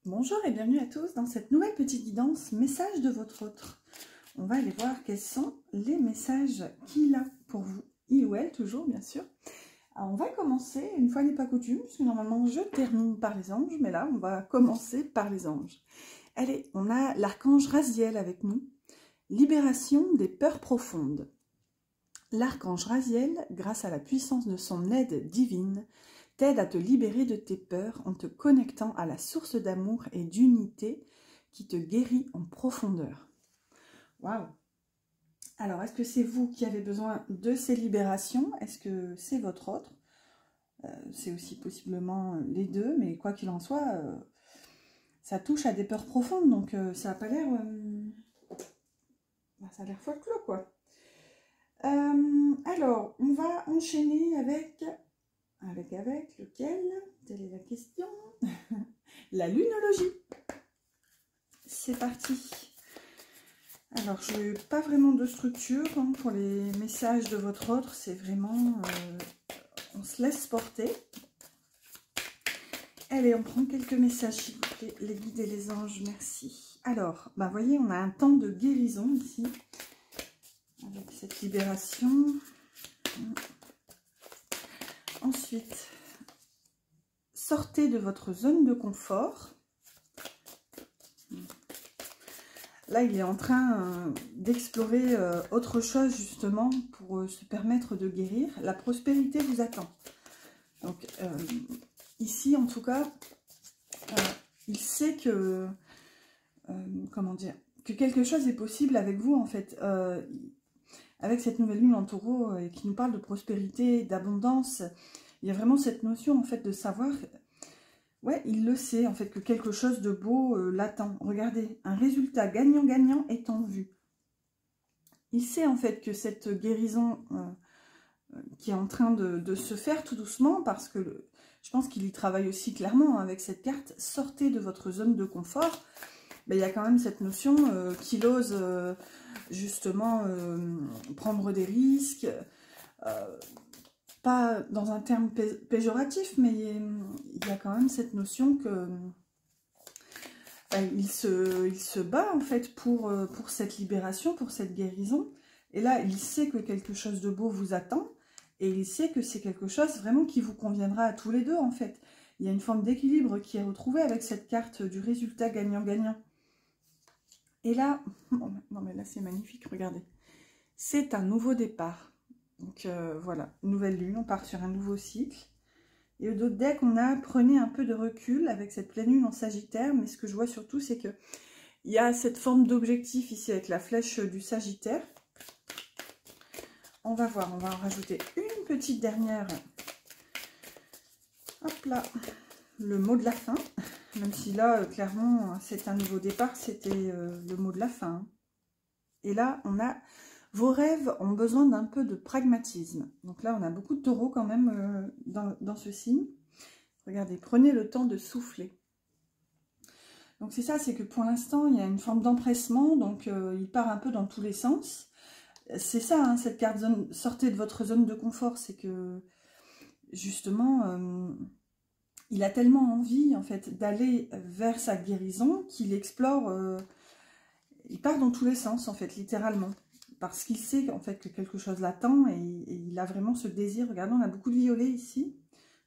Bonjour et bienvenue à tous dans cette nouvelle petite guidance message de votre autre. On va aller voir quels sont les messages qu'il a pour vous, il ou elle toujours bien sûr. Alors on va commencer, une fois n'est pas coutume, parce que normalement je termine par les anges, mais là on va commencer par les anges. Allez, on a l'archange Raziel avec nous, libération des peurs profondes. L'archange Raziel, grâce à la puissance de son aide divine, t'aide à te libérer de tes peurs en te connectant à la source d'amour et d'unité qui te guérit en profondeur. Waouh! Alors, est-ce que c'est vous qui avez besoin de ces libérations? Est-ce que c'est votre autre? C'est aussi possiblement les deux, mais quoi qu'il en soit, ça touche à des peurs profondes, donc ça n'a pas l'air... ça a l'air folklore, quoi. Alors, on va enchaîner avec lequel? Telle est la question. La lunologie. C'est parti. Alors, je n'ai pas vraiment de structure hein, pour les messages de votre autre. C'est vraiment... on se laisse porter. Allez, on prend quelques messages, s'il vous plaît. Les guides et les anges, merci. Alors, vous voyez, on a un temps de guérison ici. Avec cette libération. Ensuite, sortez de votre zone de confort. Là, il est en train d'explorer autre chose, justement, pour se permettre de guérir. La prospérité vous attend. Donc, ici, en tout cas, il sait que... comment dire? Que quelque chose est possible avec vous, en fait. Avec cette nouvelle lune en taureau qui nous parle de prospérité, d'abondance, il y a vraiment cette notion, en fait, de savoir... Ouais, il le sait, en fait, que quelque chose de beau l'attend. Regardez, un résultat gagnant-gagnant est en vue. Il sait, en fait, que cette guérison qui est en train de se faire tout doucement, parce que je pense qu'il y travaille aussi clairement avec cette carte, sortez de votre zone de confort. Ben, il y a quand même cette notion qu'il ose justement prendre des risques, pas dans un terme péjoratif, mais il y a quand même cette notion que il se bat en fait pour cette libération, pour cette guérison. Et là, il sait que quelque chose de beau vous attend, et il sait que c'est quelque chose vraiment qui vous conviendra à tous les deux en fait. Il y a une forme d'équilibre qui est retrouvée avec cette carte du résultat gagnant-gagnant. Et là, non mais là c'est magnifique, regardez. C'est un nouveau départ. Donc voilà, nouvelle lune, on part sur un nouveau cycle. Et au dos de deck, on a prenez un peu de recul avec cette pleine lune en Sagittaire. Mais ce que je vois surtout, c'est que il y a cette forme d'objectif ici avec la flèche du Sagittaire. On va voir, on va en rajouter une petite dernière. Hop là, le mot de la fin. Même si là, clairement, c'est un nouveau départ, c'était le mot de la fin. Et là, on a... Vos rêves ont besoin d'un peu de pragmatisme. Donc là, on a beaucoup de taureaux quand même dans ce signe. Regardez, prenez le temps de souffler. Donc c'est ça, c'est que pour l'instant, il y a une forme d'empressement. Donc il part un peu dans tous les sens. C'est ça, hein, cette carte zone, sortez de votre zone de confort. C'est que, justement, il a tellement envie, en fait, d'aller vers sa guérison qu'il explore... il part dans tous les sens, en fait, littéralement. Parce qu'il sait en fait que quelque chose l'attend et il a vraiment ce désir. Regardez, on a beaucoup de violet ici.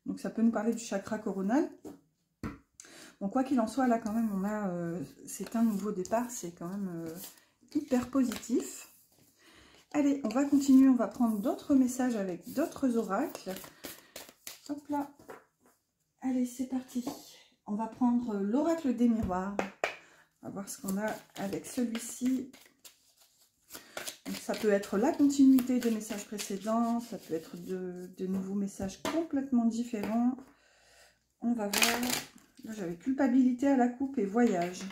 Donc ça peut nous parler du chakra coronal. Bon, quoi qu'il en soit, là quand même, on a... c'est un nouveau départ, c'est quand même hyper positif. Allez, on va continuer, on va prendre d'autres messages avec d'autres oracles. Hop là. Allez, c'est parti. On va prendre l'oracle des miroirs. On va voir ce qu'on a avec celui-ci. Donc, ça peut être la continuité des messages précédents, ça peut être de nouveaux messages complètement différents. On va voir. Là, j'avais culpabilité à la coupe et voyage.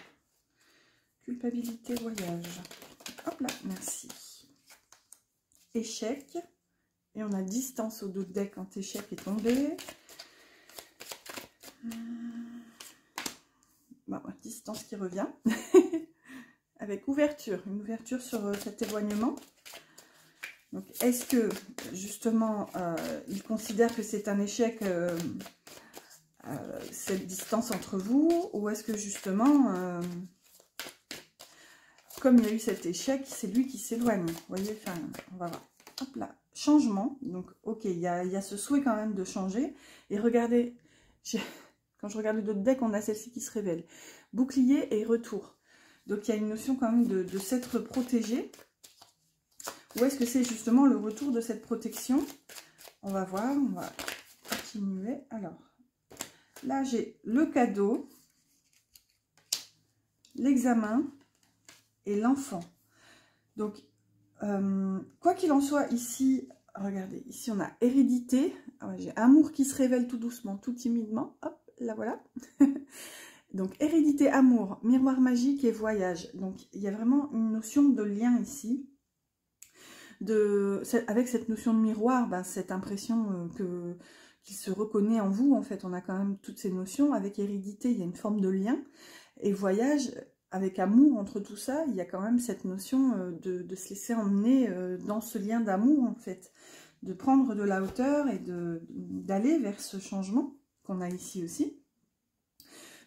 Culpabilité, voyage. Hop là, merci. Échec. Et on a distance au dos de deck quand échec est tombé. Bon, distance qui revient. Avec ouverture, une ouverture sur cet éloignement. Donc, est-ce que, justement, il considère que c'est un échec cette distance entre vous, ou est-ce que justement, comme il y a eu cet échec, c'est lui qui s'éloigne. Vous voyez, enfin, on va voir. Hop là, changement. Donc, ok, il y a ce souhait quand même de changer. Et regardez, quand je regarde le dos de deck, on a celle-ci qui se révèle. Bouclier et retour. Donc, il y a une notion quand même de s'être protégé. Ou est-ce que c'est justement le retour de cette protection? On va voir, on va continuer. Alors, là, j'ai le cadeau, l'examen et l'enfant. Donc, quoi qu'il en soit, ici, regardez, ici, on a hérédité. Ah ouais, j'ai amour qui se révèle tout doucement, tout timidement. Hop, là, voilà. Donc, hérédité, amour, miroir magique et voyage. Donc, il y a vraiment une notion de lien ici. Avec cette notion de miroir, ben, cette impression qu'il se reconnaît en vous, en fait, on a quand même toutes ces notions. Avec hérédité, il y a une forme de lien. Et voyage, avec amour, entre tout ça, il y a quand même cette notion de se laisser emmener dans ce lien d'amour, en fait. De prendre de la hauteur et d'aller vers ce changement qu'on a ici aussi.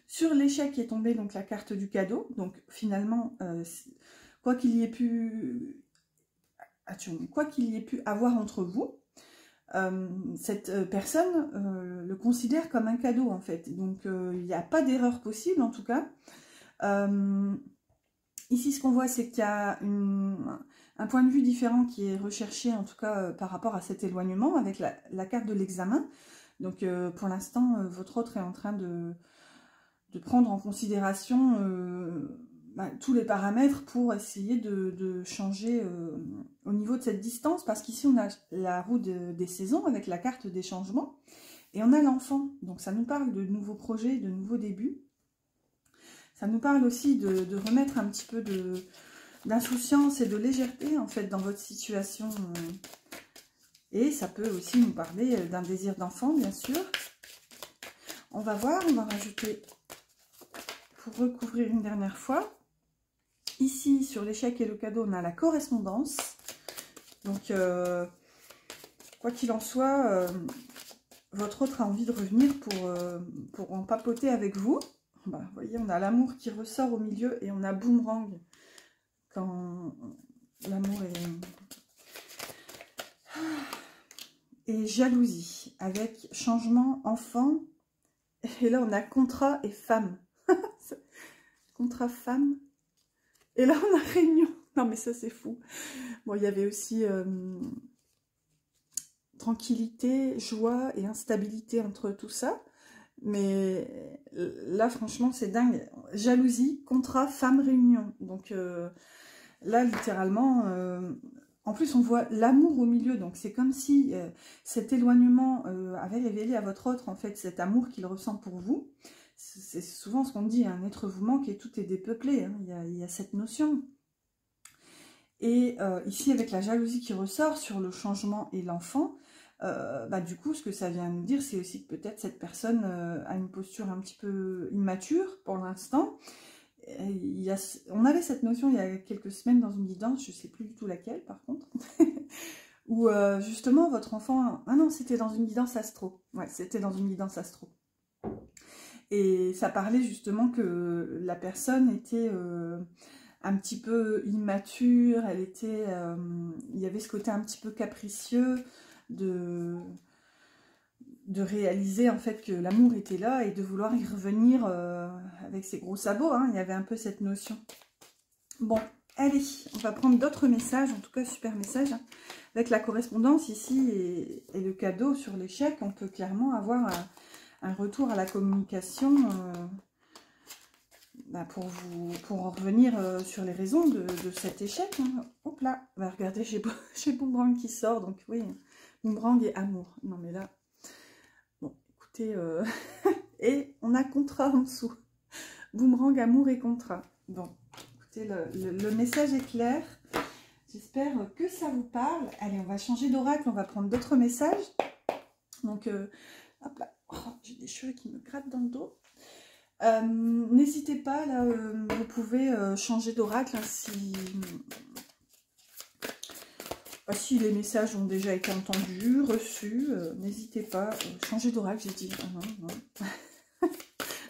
Sur l'échec est tombée donc la carte du cadeau. Donc finalement, quoi qu'il y ait pu avoir entre vous, cette personne le considère comme un cadeau en fait. Donc il n'y a pas d'erreur possible en tout cas. Ici ce qu'on voit c'est qu'il y a un point de vue différent qui est recherché en tout cas par rapport à cet éloignement avec la carte de l'examen. Donc pour l'instant votre autre est en train de prendre en considération tous les paramètres pour essayer de changer au niveau de cette distance, parce qu'ici on a la roue des saisons avec la carte des changements, et on a l'enfant, donc ça nous parle de nouveaux projets, de nouveaux débuts. Ça nous parle aussi de remettre un petit peu d'insouciance et de légèreté en fait dans votre situation, et ça peut aussi nous parler d'un désir d'enfant bien sûr. On va voir, on va rajouter pour recouvrir une dernière fois. Ici, sur l'échec et le cadeau, on a la correspondance. Donc, quoi qu'il en soit, votre autre a envie de revenir pour en papoter avec vous. Bah, vous voyez, on a l'amour qui ressort au milieu et on a boomerang quand l'amour est... Et jalousie, avec changement, enfant. Et là, on a contrat et femme. Contrat femme. Et là, on a réunion. Non, mais ça, c'est fou. Bon, il y avait aussi tranquillité, joie et instabilité entre tout ça. Mais là, franchement, c'est dingue. Jalousie, contrat, femme, réunion. Donc là, littéralement, en plus, on voit l'amour au milieu. Donc, c'est comme si cet éloignement avait révélé à votre autre, en fait, cet amour qu'il ressent pour vous. C'est souvent ce qu'on dit, un être vous manque et tout est dépeuplé. Hein. Il y a cette notion. Et ici, avec la jalousie qui ressort sur le changement et l'enfant, du coup, ce que ça vient nous dire, c'est aussi que peut-être cette personne a une posture un petit peu immature pour l'instant. On avait cette notion il y a quelques semaines dans une guidance, je ne sais plus du tout laquelle par contre, où justement votre enfant... Ah non, c'était dans une guidance astro. Ouais, c'était dans une guidance astro. Et ça parlait justement que la personne était un petit peu immature, elle était, il y avait ce côté un petit peu capricieux de réaliser en fait que l'amour était là et de vouloir y revenir avec ses gros sabots, hein. Il y avait un peu cette notion. Bon, allez, on va prendre d'autres messages, en tout cas super messages, hein. Avec la correspondance ici et le cadeau sur l'échec, on peut clairement avoir un retour à la communication pour en revenir sur les raisons de cet échec. Hein. Hop là, bah, regardez, j'ai Boomerang qui sort, donc oui, Boomerang et amour. Non mais là, bon, écoutez, et on a contrat en dessous. Boomerang, amour et contrat. Bon, écoutez, le message est clair. J'espère que ça vous parle. Allez, on va changer d'oracle, on va prendre d'autres messages. Donc, hop là. Oh, j'ai des cheveux qui me grattent dans le dos. N'hésitez pas, là, vous pouvez changer d'oracle hein, si les messages ont déjà été entendus, reçus. N'hésitez pas, changer d'oracle, j'ai dit. Ah non, non.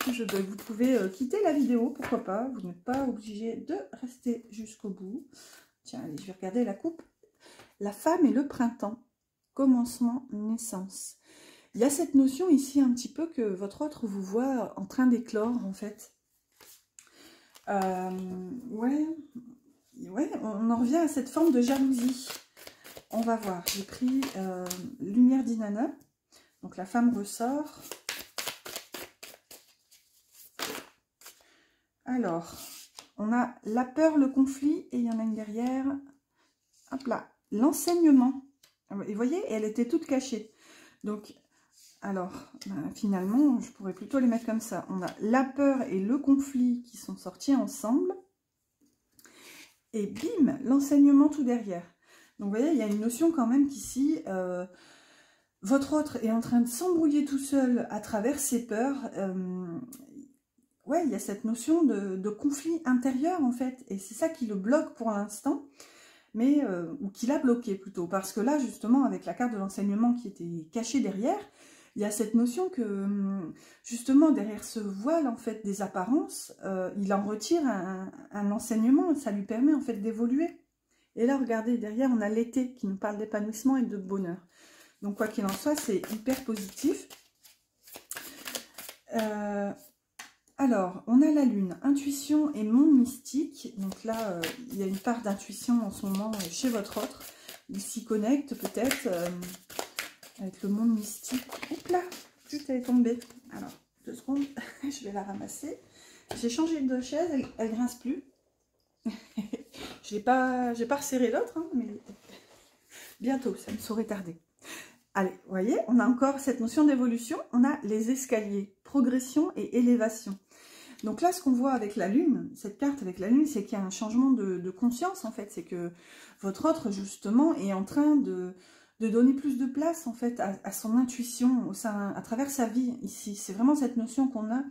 Vous pouvez quitter la vidéo, pourquoi pas. Vous n'êtes pas obligé de rester jusqu'au bout. Tiens, allez, je vais regarder la coupe. La femme et le printemps. Commencement, naissance. Il y a cette notion ici un petit peu que votre autre vous voit en train d'éclore, en fait. Ouais, on en revient à cette forme de jalousie. On va voir. J'ai pris Lumière d'Inanna. Donc la femme ressort. Alors, on a la peur, le conflit, et il y en a une derrière. Hop là, l'enseignement. Et vous voyez, elle était toute cachée. Donc, alors, finalement, je pourrais plutôt les mettre comme ça. On a la peur et le conflit qui sont sortis ensemble. Et bim, l'enseignement tout derrière. Donc, vous voyez, il y a une notion quand même qu'ici, votre autre est en train de s'embrouiller tout seul à travers ses peurs. Ouais, il y a cette notion de conflit intérieur, en fait. Et c'est ça qui le bloque pour l'instant. Mais ou qui l'a bloqué plutôt, parce que là justement avec la carte de l'enseignement qui était cachée derrière, il y a cette notion que justement derrière ce voile en fait des apparences, il en retire un enseignement, ça lui permet en fait d'évoluer. Et là regardez, derrière on a l'été qui nous parle d'épanouissement et de bonheur. Donc quoi qu'il en soit, c'est hyper positif. Alors, on a la lune, intuition et monde mystique. Donc là, il y a une part d'intuition en ce moment chez votre autre. Il s'y connecte peut-être avec le monde mystique. Hop là, tout est tombé. Alors, 2 secondes, je vais la ramasser. J'ai changé de chaise, elle grince plus. Je n'ai pas resserré l'autre, hein, mais bientôt, ça ne saurait tarder. Allez, vous voyez, on a encore cette notion d'évolution. On a les escaliers, progression et élévation. Donc là, ce qu'on voit avec la lune, cette carte avec la lune, c'est qu'il y a un changement de conscience, en fait. C'est que votre autre, justement, est en train de donner plus de place, en fait, à son intuition, à travers sa vie, ici. C'est vraiment cette notion qu'on a,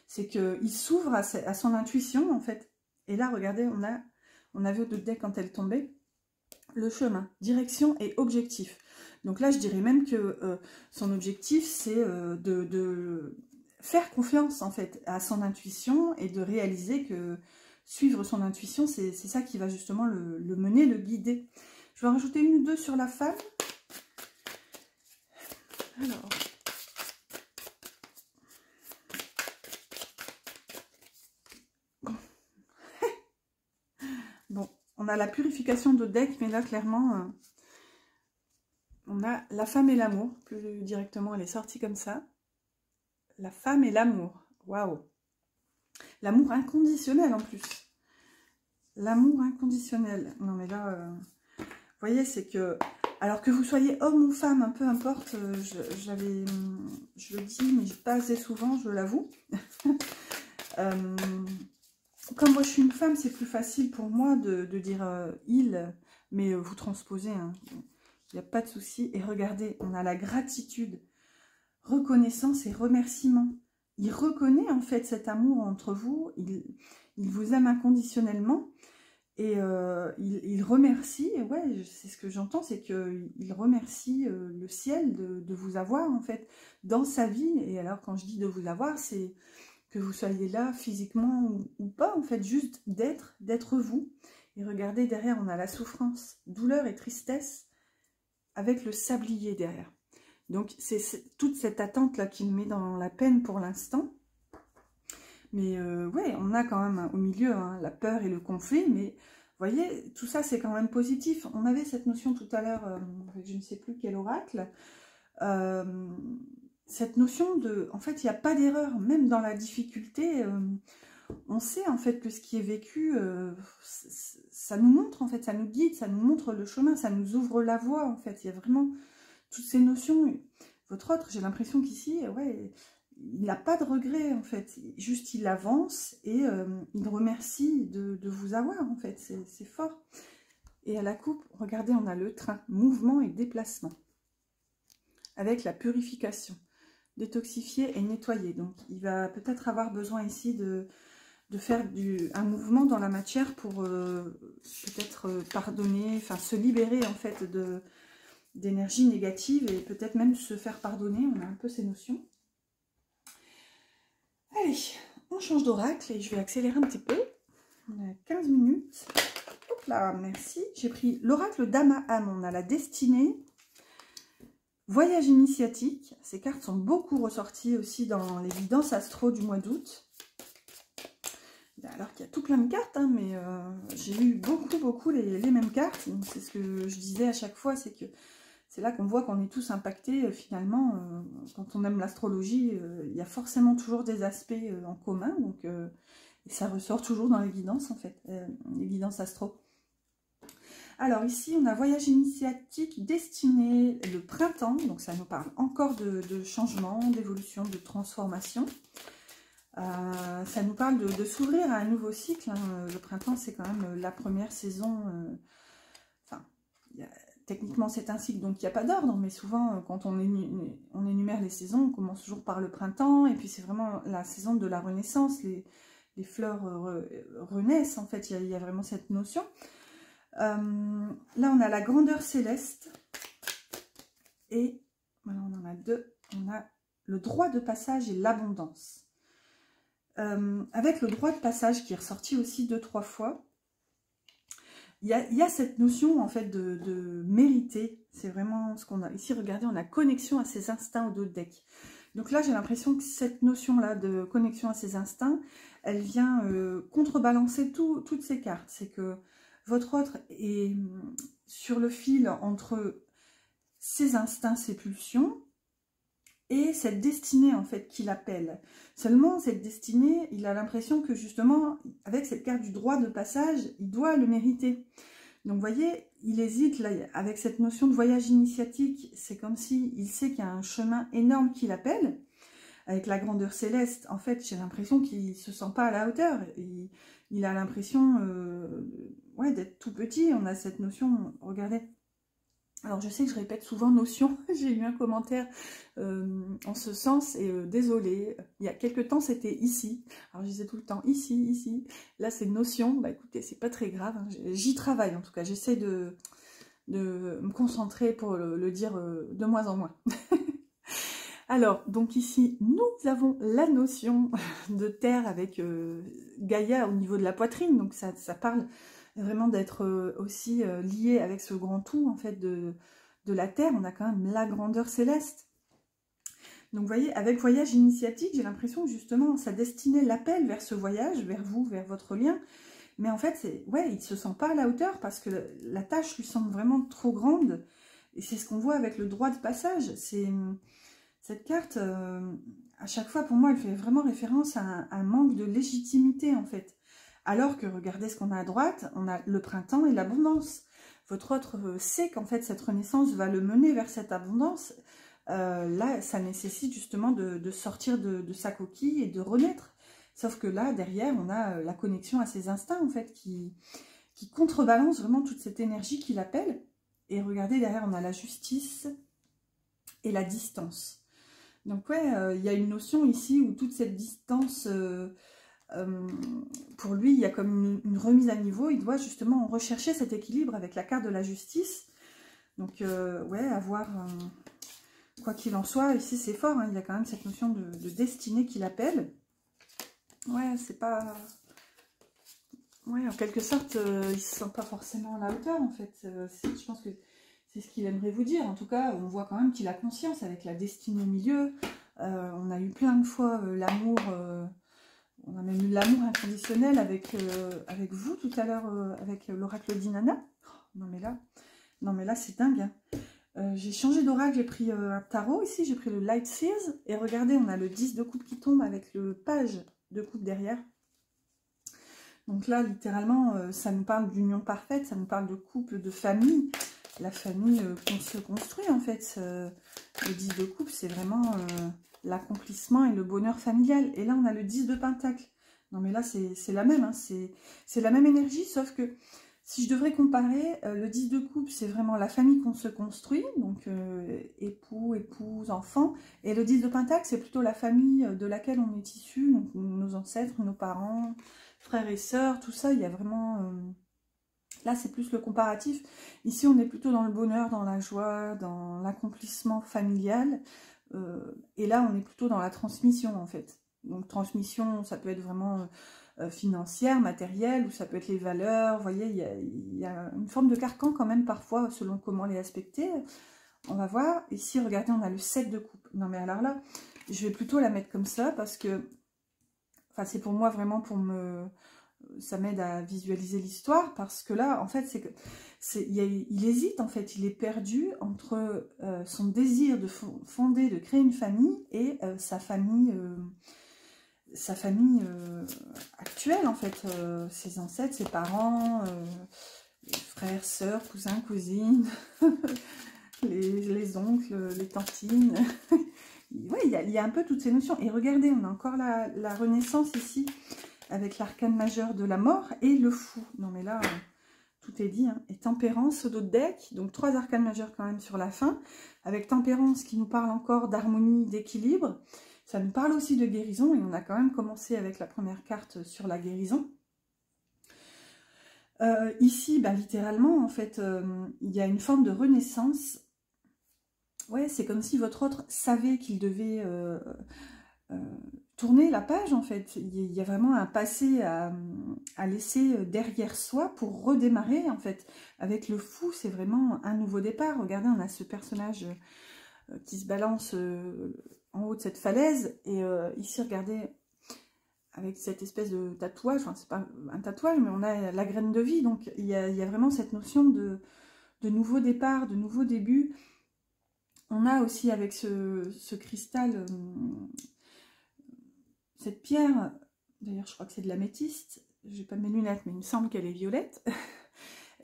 c'est qu'il s'ouvre à son intuition, en fait. Et là, regardez, on a vu au deck quand elle tombait, le chemin, direction et objectif. Donc là, je dirais même que son objectif, c'est de faire confiance en fait à son intuition et de réaliser que suivre son intuition, c'est ça qui va justement le mener, le guider. Je vais en rajouter une ou deux sur la femme. Alors. Bon, on a la purification de deck, mais là, clairement, on a la femme et l'amour. Plus directement, elle est sortie comme ça. La femme et l'amour. Waouh! L'amour inconditionnel en plus. L'amour inconditionnel. Non mais là, vous voyez, c'est que... Alors que vous soyez homme ou femme, peu importe, je le dis, mais pas assez souvent, je l'avoue. Comme moi je suis une femme, c'est plus facile pour moi de dire il, mais vous transposez, hein. Il n'y a pas de souci. Et regardez, on a la gratitude, reconnaissance et remerciement. Il reconnaît en fait cet amour entre vous, il vous aime inconditionnellement et il remercie, ouais, c'est ce que j'entends, c'est qu'il remercie le ciel de vous avoir en fait dans sa vie. Et alors quand je dis de vous avoir, c'est que vous soyez là physiquement ou pas, en fait, juste d'être vous. Et regardez, derrière, on a la souffrance, douleur et tristesse avec le sablier derrière. Donc, c'est toute cette attente-là qui me met dans la peine pour l'instant. Mais ouais, on a quand même au milieu hein, la peur et le conflit, mais vous voyez, tout ça, c'est quand même positif. On avait cette notion tout à l'heure, avec je ne sais plus quel oracle, cette notion de... En fait, il n'y a pas d'erreur, même dans la difficulté, on sait en fait que ce qui est vécu, ça nous montre, en fait, ça nous guide, ça nous montre le chemin, ça nous ouvre la voie, en fait. Il y a vraiment toutes ces notions. Votre autre, j'ai l'impression qu'ici, ouais, il n'a pas de regret, en fait. Juste, il avance et il remercie de vous avoir, en fait. C'est fort. Et à la coupe, regardez, on a le train, mouvement et déplacement. Avec la purification. Détoxifier et nettoyer. Donc, il va peut-être avoir besoin ici de faire un mouvement dans la matière pour peut-être pardonner, enfin se libérer en fait d'énergie négative et peut-être même se faire pardonner. On a un peu ces notions. Allez, on change d'oracle et je vais accélérer un petit peu. On a 15 minutes. Hop là, merci. J'ai pris l'oracle d'âme à âme. On a la destinée. Voyage initiatique. Ces cartes sont beaucoup ressorties aussi dans les guidances astro du mois d'août. Alors qu'il y a tout plein de cartes, hein, mais j'ai eu beaucoup les mêmes cartes. C'est ce que je disais à chaque fois, c'est que c'est là qu'on voit qu'on est tous impactés finalement. Quand on aime l'astrologie, il y a forcément toujours des aspects en commun, donc et ça ressort toujours dans les guidances en fait, les guidances astro. Alors ici, on a voyage initiatique, destiné, le printemps, donc ça nous parle encore de changement, d'évolution, de transformation. Ça nous parle de s'ouvrir à un nouveau cycle, hein. Le printemps, c'est quand même la première saison. Enfin, techniquement, c'est un cycle, donc il n'y a pas d'ordre, mais souvent, quand on énumère les saisons, on commence toujours par le printemps, et puis c'est vraiment la saison de la renaissance. Les fleurs renaissent, en fait, il y a vraiment cette notion. Là, on a la grandeur céleste, et voilà, on en a deux. On a le droit de passage et l'abondance. Avec le droit de passage qui est ressorti aussi 2-3 fois, il y a cette notion en fait de mériter. C'est vraiment ce qu'on a ici. Regardez, on a connexion à ses instincts au dos de deck. Donc là, j'ai l'impression que cette notion-là de connexion à ses instincts, elle vient contrebalancer toutes ces cartes. C'est que votre autre est sur le fil entre ses instincts, ses pulsions, et cette destinée en fait qui l'appelle. Seulement cette destinée, il a l'impression que justement avec cette carte du droit de passage, il doit le mériter. Donc vous voyez, il hésite là avec cette notion de voyage initiatique. C'est comme si il sait qu'il y a un chemin énorme qui l'appelle. Avec la grandeur céleste, en fait, j'ai l'impression qu'il ne se sent pas à la hauteur. Il a l'impression ouais, d'être tout petit. On a cette notion, regardez. Alors, je sais que je répète souvent notion. J'ai eu un commentaire en ce sens et désolée. Il y a quelques temps, c'était ici. Alors, je disais tout le temps ici, ici. Là, c'est notion. Bah, écoutez, c'est pas très grave, hein. J'y travaille, en tout cas. J'essaie de me concentrer pour le dire de moins en moins. Alors, donc ici, nous avons la notion de terre avec Gaïa au niveau de la poitrine. Donc, ça parle vraiment d'être aussi lié avec ce grand tout, en fait, de la terre. On a quand même la grandeur céleste. Donc, vous voyez, avec voyage initiatique, j'ai l'impression que justement, sa destinée l'appelle vers ce voyage, vers vous, vers votre lien. Mais en fait, ouais, il ne se sent pas à la hauteur parce que la tâche lui semble vraiment trop grande. Et c'est ce qu'on voit avec le droit de passage. Cette carte, à chaque fois, pour moi, elle fait vraiment référence à un manque de légitimité, en fait. Alors que, regardez ce qu'on a à droite, on a le printemps et l'abondance. Votre autre sait qu'en fait, cette renaissance va le mener vers cette abondance. Là, ça nécessite justement de sortir de sa coquille et de renaître. Sauf que là, derrière, on a la connexion à ses instincts, en fait, qui contrebalance vraiment toute cette énergie qui l'appelle. Et regardez, derrière, on a la justice et la distance. Donc ouais, il y a une notion ici où toute cette distance, pour lui, il y a comme une remise à niveau. Il doit justement rechercher cet équilibre avec la carte de la justice. Donc ouais, avoir, quoi qu'il en soit, ici c'est fort, hein, il y a quand même cette notion de destinée qui l'appelle. Ouais, c'est pas... Ouais, en quelque sorte, il se sent pas forcément à la hauteur, en fait. Je pense que c'est ce qu'il aimerait vous dire. En tout cas, on voit quand même qu'il a conscience avec la destinée au milieu. On a eu plein de fois l'amour, on a même eu l'amour inconditionnel avec vous tout à l'heure, avec l'oracle d'Inanna. Oh, non mais là c'est dingue, hein. J'ai changé d'oracle, j'ai pris un tarot ici, j'ai pris le Light Seers. Et regardez, on a le 10 de coupe qui tombe avec le page de coupe derrière. Donc là, littéralement, ça nous parle d'union parfaite, ça nous parle de couple, de famille. La famille qu'on se construit, en fait. Le 10 de coupe, c'est vraiment l'accomplissement et le bonheur familial. Et là, on a le 10 de pentacle. Non, mais là, c'est la même. Hein, c'est la même énergie, sauf que si je devrais comparer, le 10 de coupe, c'est vraiment la famille qu'on se construit. Donc, époux, épouse, enfants. Et le 10 de pentacle, c'est plutôt la famille de laquelle on est issu. Donc, nos ancêtres, nos parents, frères et sœurs, tout ça. Il y a vraiment... Là, c'est plus le comparatif. Ici, on est plutôt dans le bonheur, dans la joie, dans l'accomplissement familial. Et là, on est plutôt dans la transmission, en fait. Donc transmission, ça peut être vraiment financière, matérielle, ou ça peut être les valeurs. Vous voyez, il y a une forme de carcan quand même parfois, selon comment les aspecter. On va voir. Ici, regardez, on a le 7 de coupe. Non mais alors là, je vais plutôt la mettre comme ça parce que, enfin c'est pour moi vraiment pour me... Ça m'aide à visualiser l'histoire parce que là, en fait, c'est que il hésite, en fait, il est perdu entre son désir de fonder, de créer une famille et sa famille actuelle, en fait, ses ancêtres, ses parents, frères, sœurs, cousins, cousines, les oncles, les tantines. Ouais, il y a un peu toutes ces notions. Et regardez, on a encore la Renaissance ici, avec l'arcane majeur de la mort et le fou. Non mais là, tout est dit. Hein. Et tempérance au dos de deck, donc 3 arcanes majeurs quand même sur la fin, avec tempérance qui nous parle encore d'harmonie, d'équilibre. Ça nous parle aussi de guérison, et on a quand même commencé avec la première carte sur la guérison. Ici, bah, littéralement, en fait, il y a une forme de renaissance. Ouais, c'est comme si votre autre savait qu'il devait tourner la page, en fait. Il y a vraiment un passé à laisser derrière soi pour redémarrer, en fait. Avec le fou, c'est vraiment un nouveau départ. Regardez, on a ce personnage qui se balance en haut de cette falaise. Et ici, regardez, avec cette espèce de tatouage, enfin, c'est pas un tatouage, mais on a la graine de vie. Donc, il y a vraiment cette notion de nouveau départ, de nouveau début. On a aussi avec ce cristal, cette pierre, d'ailleurs je crois que c'est de l'améthyste, j'ai pas mes lunettes mais il me semble qu'elle est violette.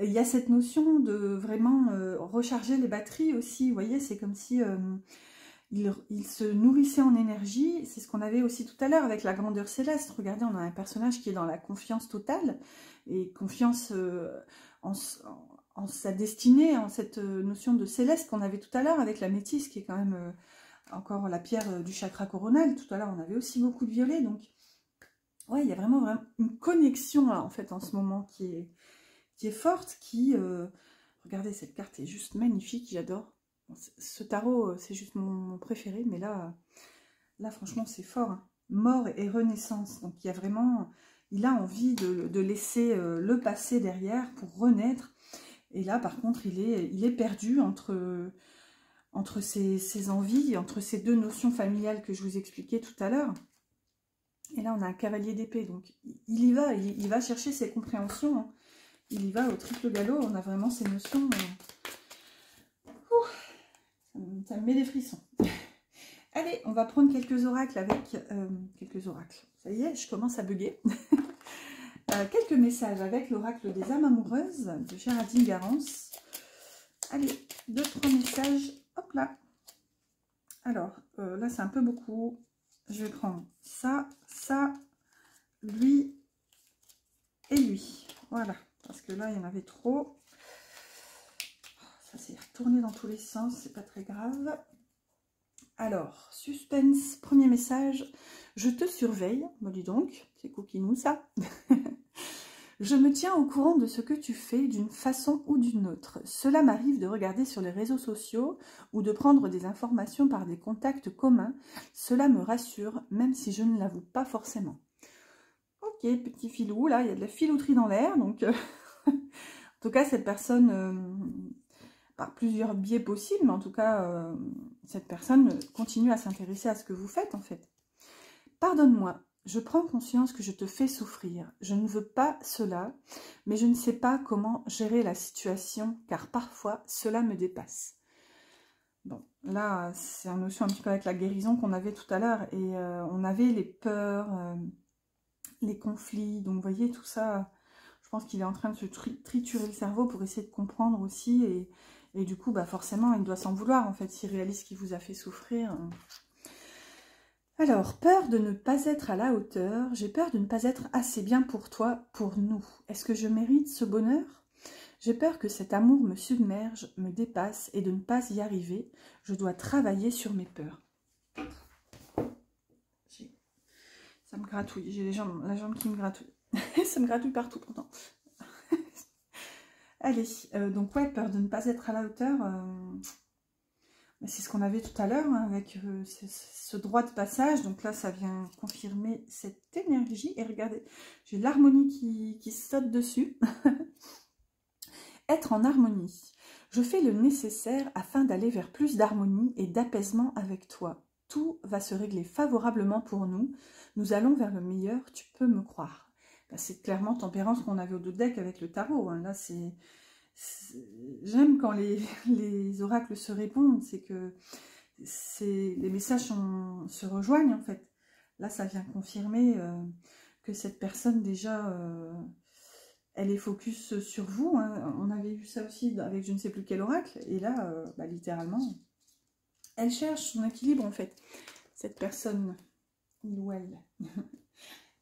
Il y a cette notion de vraiment recharger les batteries aussi, vous voyez, c'est comme si il se nourrissait en énergie, c'est ce qu'on avait aussi tout à l'heure avec la grandeur céleste. Regardez, on a un personnage qui est dans la confiance totale, et confiance en sa destinée, en cette notion de céleste qu'on avait tout à l'heure avec la métisse, qui est quand même encore la pierre du chakra coronal. Tout à l'heure, on avait aussi beaucoup de violet. Donc, ouais, il y a vraiment une connexion, là, en fait, en ce moment, qui est forte, regardez, cette carte est juste magnifique, j'adore. Ce tarot, c'est juste mon préféré, mais là franchement, c'est fort. Hein. Mort et renaissance. Donc, il y a vraiment... Il a envie de laisser le passé derrière pour renaître. Et là, par contre, il est perdu entre ses envies, entre ces deux notions familiales que je vous expliquais tout à l'heure. Et là, on a un cavalier d'épée. Donc, il va chercher ses compréhensions. Hein. Il y va au triple galop. On a vraiment ces notions... ça me met des frissons. Allez, on va prendre quelques oracles avec... quelques oracles. Ça y est, je commence à bugger. Quelques messages avec l'oracle des âmes amoureuses de Géraldine Garance. Allez, 2-3 messages. Hop là. Alors, là, c'est un peu beaucoup. Je vais prendre ça, ça, lui et lui. Voilà. Parce que là, il y en avait trop. Ça s'est retourné dans tous les sens. C'est pas très grave. Alors, suspense, premier message. Je te surveille. Bon, dis donc, c'est coquinou ça. Je me tiens au courant de ce que tu fais d'une façon ou d'une autre. Cela m'arrive de regarder sur les réseaux sociaux ou de prendre des informations par des contacts communs. Cela me rassure, même si je ne l'avoue pas forcément. Ok, petit filou, là, il y a de la filouterie dans l'air. Donc, en tout cas, cette personne, par plusieurs biais possibles, mais en tout cas, cette personne continue à s'intéresser à ce que vous faites, en fait. Pardonne-moi. Je prends conscience que je te fais souffrir. Je ne veux pas cela, mais je ne sais pas comment gérer la situation, car parfois, cela me dépasse. Bon, là, c'est une notion un petit peu avec la guérison qu'on avait tout à l'heure, et on avait les peurs, les conflits, donc vous voyez, tout ça, je pense qu'il est en train de se triturer le cerveau pour essayer de comprendre aussi, et du coup, bah forcément, il doit s'en vouloir, en fait, s'il réalise qu'il vous a fait souffrir. Alors, peur de ne pas être à la hauteur, j'ai peur de ne pas être assez bien pour toi, pour nous. Est-ce que je mérite ce bonheur? J'ai peur que cet amour me submerge, me dépasse et de ne pas y arriver. Je dois travailler sur mes peurs. Ça me gratouille, j'ai la jambe qui me gratouille. Ça me gratouille partout pourtant. Allez, donc ouais, peur de ne pas être à la hauteur. C'est ce qu'on avait tout à l'heure hein, avec ce droit de passage. Donc là, ça vient confirmer cette énergie. Et regardez, j'ai l'harmonie qui saute dessus. Être en harmonie. Je fais le nécessaire afin d'aller vers plus d'harmonie et d'apaisement avec toi. Tout va se régler favorablement pour nous. Nous allons vers le meilleur, tu peux me croire. C'est clairement tempérance qu'on avait au dos de deck avec le tarot. Hein. Là, c'est... J'aime quand les oracles se répondent, c'est que les messages se rejoignent en fait. Là, ça vient confirmer que cette personne déjà, elle est focus sur vous. Hein. On avait vu ça aussi avec je ne sais plus quel oracle. Et là, littéralement, elle cherche son équilibre en fait. Cette personne, il ou elle.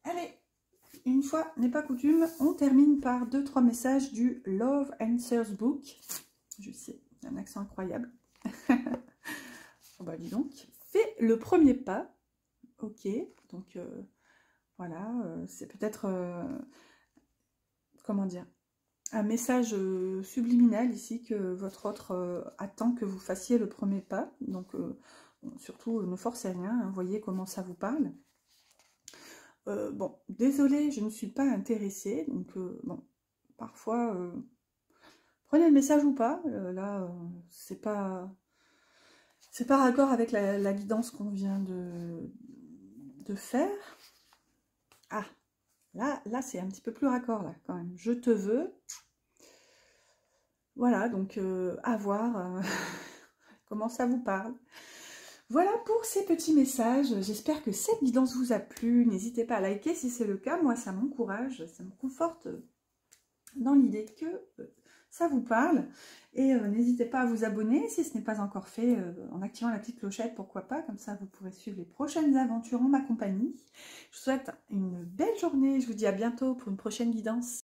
Allez, une fois n'est pas coutume, on termine par 2-3 messages du Love Answers Book. Je sais, un accent incroyable. Oh bah dis donc. Fais le premier pas. Ok, donc voilà, c'est peut-être, comment dire, un message subliminal ici que votre autre attend que vous fassiez le premier pas. Donc surtout, ne forcez rien, hein, voyez comment ça vous parle. Bon, désolée, je ne suis pas intéressée, donc bon, parfois, prenez le message ou pas, là, c'est pas raccord avec la guidance qu'on vient de faire. Ah, là c'est un petit peu plus raccord, là, quand même. Je te veux. Voilà, donc, à voir comment ça vous parle. Voilà pour ces petits messages, j'espère que cette guidance vous a plu, n'hésitez pas à liker si c'est le cas, moi ça m'encourage, ça me conforte dans l'idée que ça vous parle, et n'hésitez pas à vous abonner si ce n'est pas encore fait, en activant la petite clochette, pourquoi pas, comme ça vous pourrez suivre les prochaines aventures en ma compagnie. Je vous souhaite une belle journée, je vous dis à bientôt pour une prochaine guidance.